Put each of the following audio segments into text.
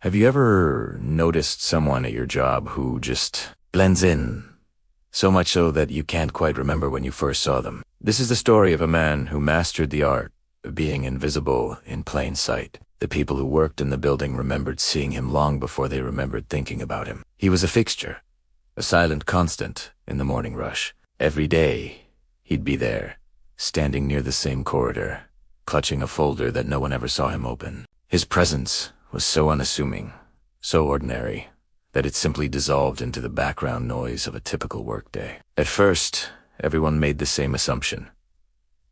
Have you ever noticed someone at your job who just blends in, so much so that you can't quite remember when you first saw them? This is the story of a man who mastered the art of being invisible in plain sight. The people who worked in the building remembered seeing him long before they remembered thinking about him. He was a fixture, a silent constant in the morning rush. Every day, he'd be there, standing near the same corridor, clutching a folder that no one ever saw him open. His presence was so unassuming, so ordinary, that it simply dissolved into the background noise of a typical workday. At first, everyone made the same assumption.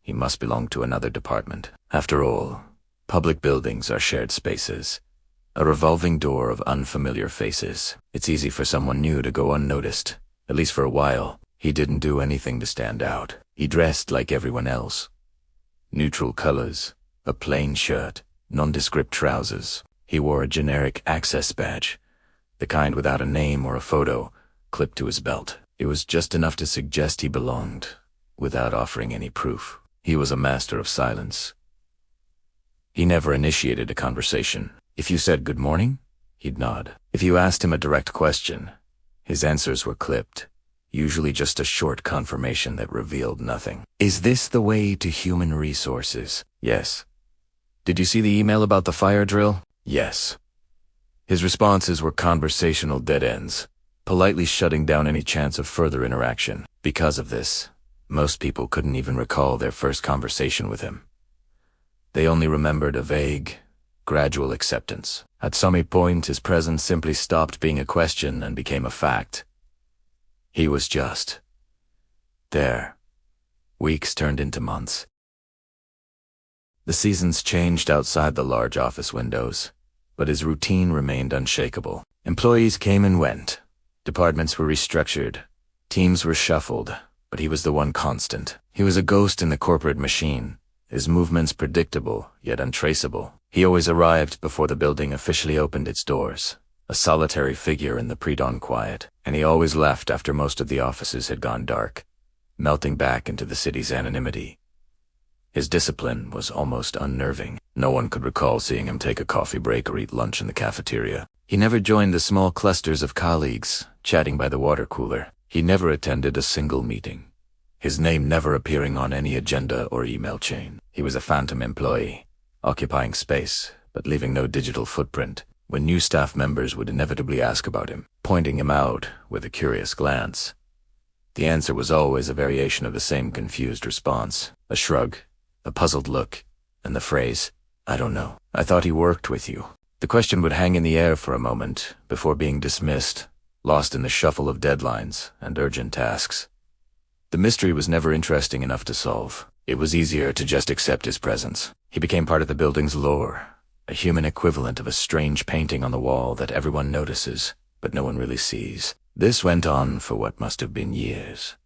He must belong to another department. After all, public buildings are shared spaces, a revolving door of unfamiliar faces. It's easy for someone new to go unnoticed, at least for a while. He didn't do anything to stand out. He dressed like everyone else. Neutral colors, a plain shirt, nondescript trousers. He wore a generic access badge, the kind without a name or a photo, clipped to his belt. It was just enough to suggest he belonged, without offering any proof. He was a master of silence. He never initiated a conversation. If you said good morning, he'd nod. If you asked him a direct question, his answers were clipped, usually just a short confirmation that revealed nothing. Is this the way to human resources? Yes. Did you see the email about the fire drill? Yes. His responses were conversational dead ends, politely shutting down any chance of further interaction. Because of this, most people couldn't even recall their first conversation with him. They only remembered a vague, gradual acceptance. At some point, his presence simply stopped being a question and became a fact. He was just there. Weeks turned into months. The seasons changed outside the large office windows, but his routine remained unshakable. Employees came and went. Departments were restructured. Teams were shuffled, but he was the one constant. He was a ghost in the corporate machine, his movements predictable yet untraceable. He always arrived before the building officially opened its doors, a solitary figure in the pre-dawn quiet, and he always left after most of the offices had gone dark, melting back into the city's anonymity. His discipline was almost unnerving. No one could recall seeing him take a coffee break or eat lunch in the cafeteria. He never joined the small clusters of colleagues, chatting by the water cooler. He never attended a single meeting, his name never appearing on any agenda or email chain. He was a phantom employee, occupying space, but leaving no digital footprint. When new staff members would inevitably ask about him, pointing him out with a curious glance, the answer was always a variation of the same confused response, a shrug, a puzzled look, and the phrase, "I don't know. I thought he worked with you." The question would hang in the air for a moment before being dismissed, lost in the shuffle of deadlines and urgent tasks. The mystery was never interesting enough to solve. It was easier to just accept his presence. He became part of the building's lore, a human equivalent of a strange painting on the wall that everyone notices, but no one really sees. This went on for what must have been years.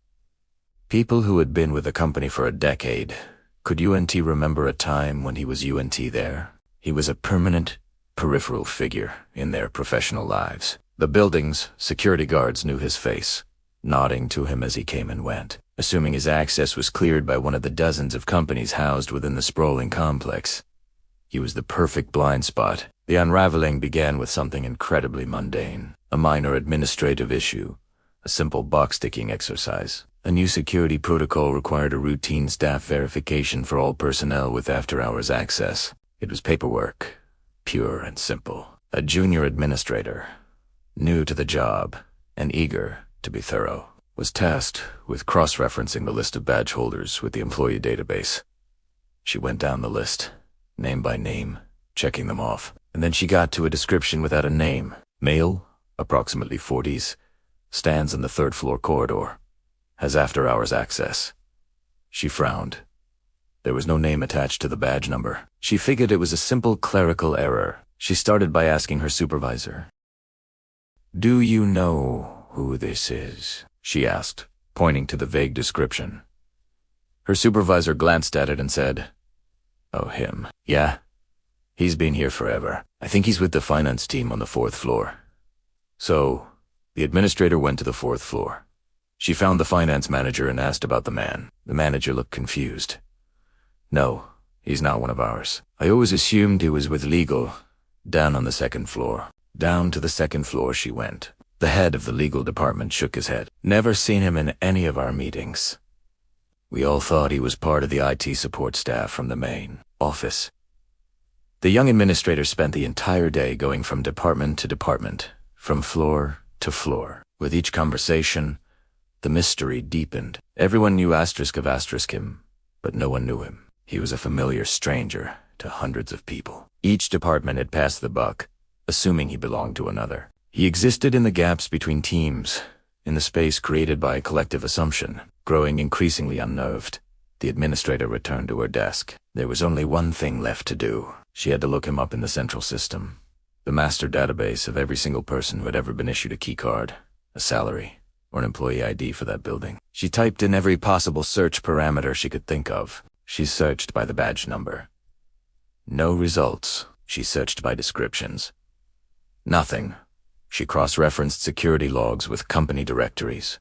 People who had been with the company for a decade. Could UNT remember a time when he was UNT there? He was a permanent, peripheral figure in their professional lives. The building's security guards knew his face, nodding to him as he came and went, assuming his access was cleared by one of the dozens of companies housed within the sprawling complex. He was the perfect blind spot. The unraveling began with something incredibly mundane, a minor administrative issue, a simple box-ticking exercise. A new security protocol required a routine staff verification for all personnel with after-hours access. It was paperwork, pure and simple. A junior administrator, new to the job and eager to be thorough, was tasked with cross-referencing the list of badge holders with the employee database. She went down the list, name by name, checking them off, and then she got to a description without a name. Male, approximately 40s, stands in the third-floor corridor, has after-hours access. She frowned. There was no name attached to the badge number. She figured it was a simple clerical error. She started by asking her supervisor, "Do you know who this is?" she asked, pointing to the vague description. Her supervisor glanced at it and said, "Oh, him. Yeah. He's been here forever. I think he's with the finance team on the 4th floor." So, the administrator went to the 4th floor. She found the finance manager and asked about the man. The manager looked confused. "No, he's not one of ours. I always assumed he was with legal, down on the 2nd floor." Down to the second floor she went. The head of the legal department shook his head. Never seen him in any of our meetings. We all thought he was part of the IT support staff from the main office. The young administrator spent the entire day going from department to department, from floor to floor. With each conversation, the mystery deepened. Everyone knew asterisk of asterisk him, but no one knew him. He was a familiar stranger to hundreds of people. Each department had passed the buck, assuming he belonged to another. He existed in the gaps between teams, in the space created by collective assumption. Growing increasingly unnerved, the administrator returned to her desk. There was only one thing left to do. She had to look him up in the central system, the master database of every single person who had ever been issued a key card, a salary, or an employee ID for that building. She typed in every possible search parameter she could think of. She searched by the badge number. No results. She searched by descriptions. Nothing. She cross-referenced security logs with company directories.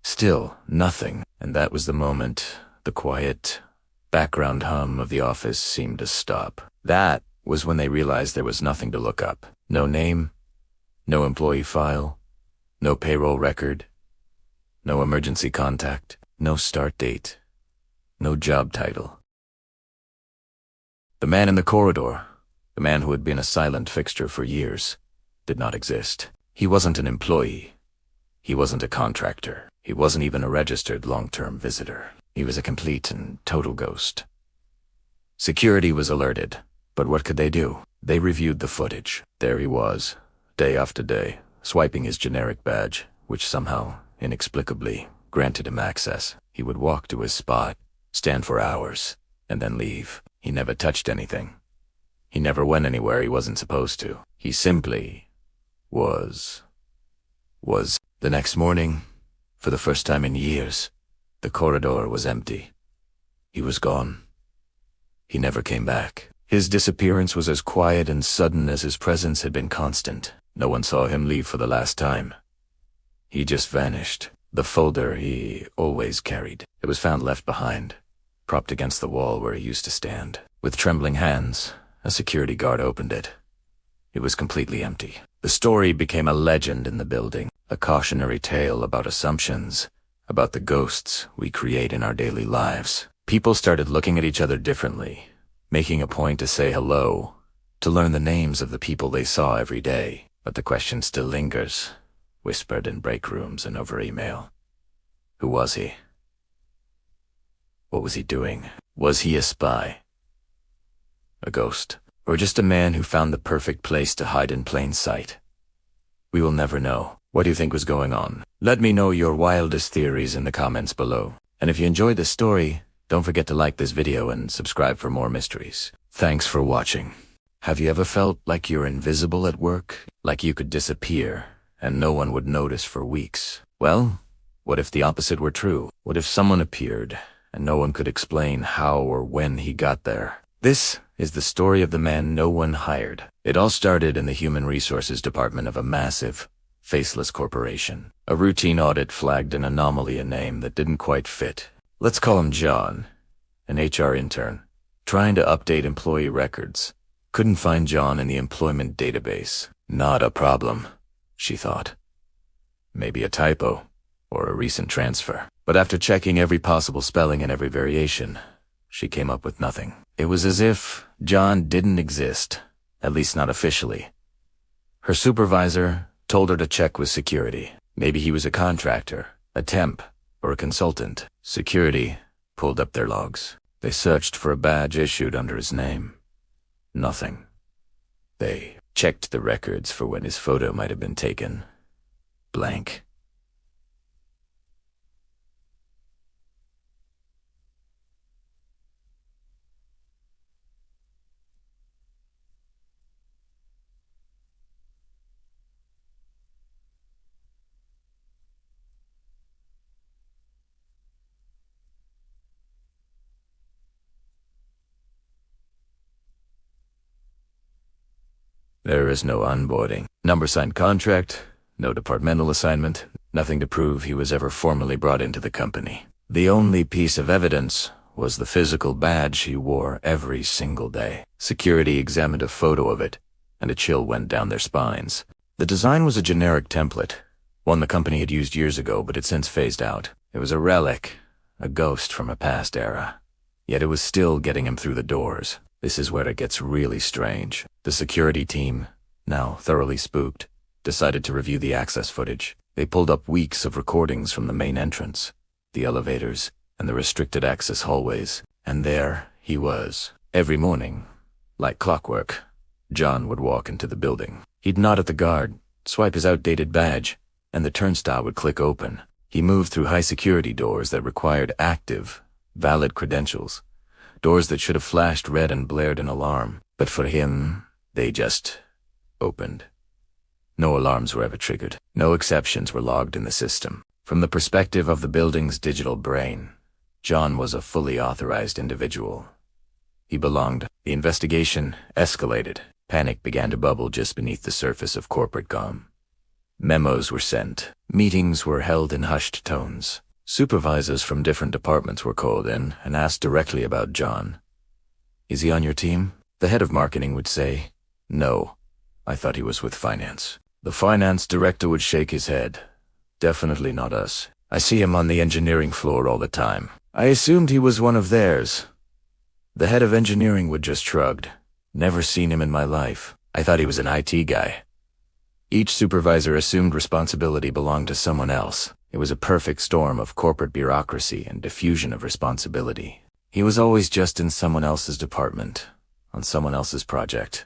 Still nothing, and that was the moment the quiet, background hum of the office seemed to stop. That was when they realized there was nothing to look up. No name, no employee file, no payroll record, no emergency contact, no start date, no job title. The man in the corridor, the man who had been a silent fixture for years, did not exist. He wasn't an employee. He wasn't a contractor. He wasn't even a registered long-term visitor. He was a complete and total ghost. Security was alerted, but what could they do? They reviewed the footage. There he was, day after day, swiping his generic badge, which somehow, inexplicably, granted him access. He would walk to his spot, stand for hours, and then leave. He never touched anything. He never went anywhere he wasn't supposed to. He simply was. The next morning, for the first time in years, the corridor was empty. He was gone. He never came back. His disappearance was as quiet and sudden as his presence had been constant. No one saw him leave for the last time. He just vanished. The folder he always carried. It was found left behind, propped against the wall where he used to stand. With trembling hands, a security guard opened it. It was completely empty. The story became a legend in the building, a cautionary tale about assumptions, about the ghosts we create in our daily lives. People started looking at each other differently, making a point to say hello, to learn the names of the people they saw every day. But the question still lingers, whispered in break rooms and over email. Who was he? What was he doing? Was he a spy? A ghost? Or just a man who found the perfect place to hide in plain sight? We will never know. What do you think was going on? Let me know your wildest theories in the comments below. And if you enjoyed this story, don't forget to like this video and subscribe for more mysteries. Thanks for watching. Have you ever felt like you're invisible at work? Like you could disappear and no one would notice for weeks? Well, what if the opposite were true? What if someone appeared and no one could explain how or when he got there? This is the story of the man no one hired. It all started in the human resources department of a massive, faceless corporation. A routine audit flagged an anomaly, a name that didn't quite fit. Let's call him John, an HR intern, trying to update employee records. Couldn't find John in the employment database. Not a problem, she thought. Maybe a typo, or a recent transfer. But after checking every possible spelling and every variation, she came up with nothing. It was as if John didn't exist, at least not officially. Her supervisor told her to check with security. Maybe he was a contractor, a temp, or a consultant. Security pulled up their logs. They searched for a badge issued under his name. Nothing. They checked the records for when his photo might have been taken. Blank. There is no onboarding, number signed contract, no departmental assignment, nothing to prove he was ever formally brought into the company. The only piece of evidence was the physical badge he wore every single day. Security examined a photo of it, and a chill went down their spines. The design was a generic template, one the company had used years ago but had since phased out. It was a relic, a ghost from a past era. Yet it was still getting him through the doors. This is where it gets really strange. The security team, now thoroughly spooked, decided to review the access footage. They pulled up weeks of recordings from the main entrance, the elevators, and the restricted access hallways. And there he was. Every morning, like clockwork, John would walk into the building. He'd nod at the guard, swipe his outdated badge, and the turnstile would click open. He moved through high-security doors that required active, valid credentials, doors that should have flashed red and blared an alarm. But for him, they just opened. No alarms were ever triggered. No exceptions were logged in the system. From the perspective of the building's digital brain, John was a fully authorized individual. He belonged. The investigation escalated. Panic began to bubble just beneath the surface of corporate comm. Memos were sent. Meetings were held in hushed tones. Supervisors from different departments were called in and asked directly about John. "Is he on your team?" The head of marketing would say, "No, I thought he was with finance." The finance director would shake his head. "Definitely not us. I see him on the engineering floor all the time. I assumed he was one of theirs." The head of engineering would just shrug. "Never seen him in my life. I thought he was an IT guy." Each supervisor assumed responsibility belonged to someone else. It was a perfect storm of corporate bureaucracy and diffusion of responsibility. He was always just in someone else's department, on someone else's project.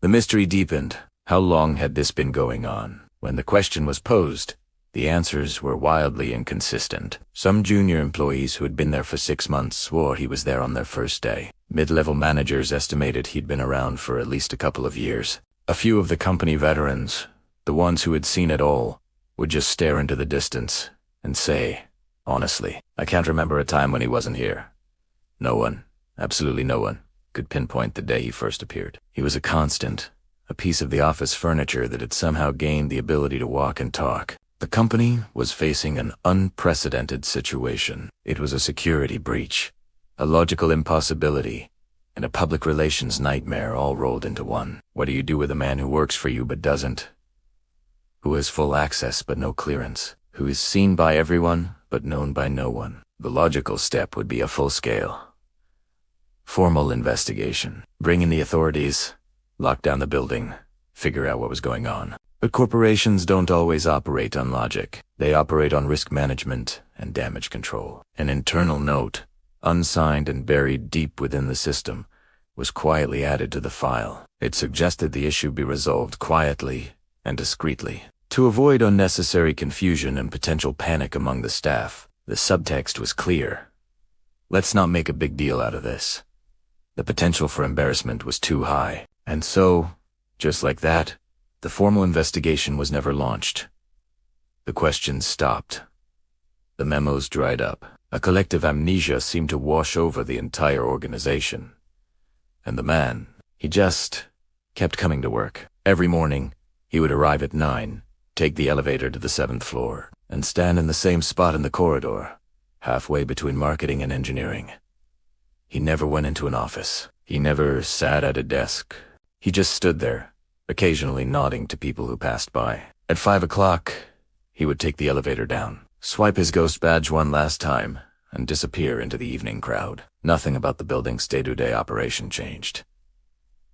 The mystery deepened. How long had this been going on? When the question was posed, the answers were wildly inconsistent. Some junior employees who had been there for 6 months swore he was there on their first day. Mid-level managers estimated he'd been around for at least a couple of years. A few of the company veterans, the ones who had seen it all, would just stare into the distance and say, "Honestly, I can't remember a time when he wasn't here." No one, absolutely no one, could pinpoint the day he first appeared. He was a constant, a piece of the office furniture that had somehow gained the ability to walk and talk. The company was facing an unprecedented situation. It was a security breach, a logical impossibility, and a public relations nightmare all rolled into one. What do you do with a man who works for you but doesn't? Who has full access but no clearance? Who is seen by everyone but known by no one? The logical step would be a full-scale, formal investigation. Bring in the authorities, lock down the building, figure out what was going on. But corporations don't always operate on logic. They operate on risk management and damage control. An internal note, unsigned and buried deep within the system, was quietly added to the file. It suggested the issue be resolved quietly and discreetly. To avoid unnecessary confusion and potential panic among the staff, the subtext was clear. Let's not make a big deal out of this. The potential for embarrassment was too high. And so, just like that, the formal investigation was never launched. The questions stopped. The memos dried up. A collective amnesia seemed to wash over the entire organization. And the man, he just kept coming to work. Every morning, he would arrive at 9, take the elevator to the 7th floor, and stand in the same spot in the corridor, halfway between marketing and engineering. He never went into an office. He never sat at a desk. He just stood there, occasionally nodding to people who passed by. At 5 o'clock, he would take the elevator down, swipe his ghost badge one last time, and disappear into the evening crowd. Nothing about the building's day-to-day operation changed.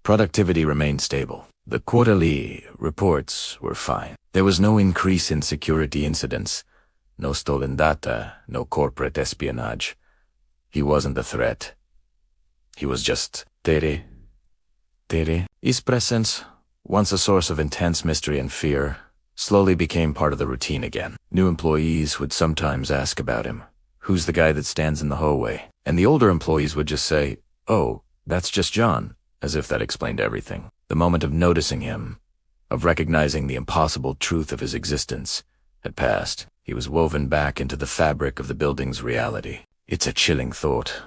Productivity remained stable. The quarterly reports were fine. There was no increase in security incidents, no stolen data, no corporate espionage. He wasn't the threat. He was just Tere. His presence, once a source of intense mystery and fear, slowly became part of the routine again. New employees would sometimes ask about him. "Who's the guy that stands in the hallway?" And the older employees would just say, "Oh, that's just John," as if that explained everything. The moment of noticing him, of recognizing the impossible truth of his existence, had passed. He was woven back into the fabric of the building's reality. It's a chilling thought,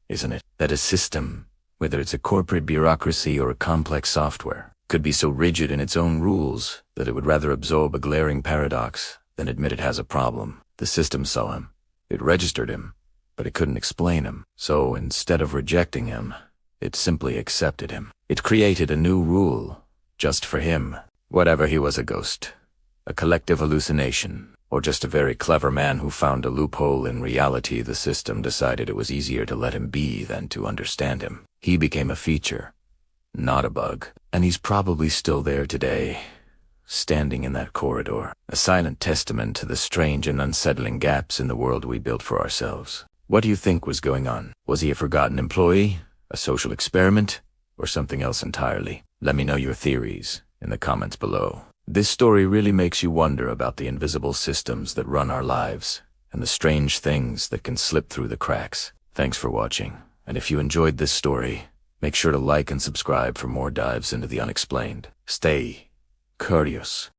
isn't it? That a system, whether it's a corporate bureaucracy or a complex software, could be so rigid in its own rules that it would rather absorb a glaring paradox than admit it has a problem. The system saw him. It registered him, but it couldn't explain him. So instead of rejecting him, It simply accepted him. It created a new rule, just for him. Whatever he was, a ghost, a collective hallucination, or just a very clever man who found a loophole in reality, the system decided it was easier to let him be than to understand him. He became a feature, not a bug. And he's probably still there today, standing in that corridor, a silent testament to the strange and unsettling gaps in the world we built for ourselves. What do you think was going on? Was he a forgotten employee, a social experiment, or something else entirely? Let me know your theories in the comments below. This story really makes you wonder about the invisible systems that run our lives and the strange things that can slip through the cracks. Thanks for watching, and if you enjoyed this story, make sure to like and subscribe for more dives into the unexplained. Stay curious.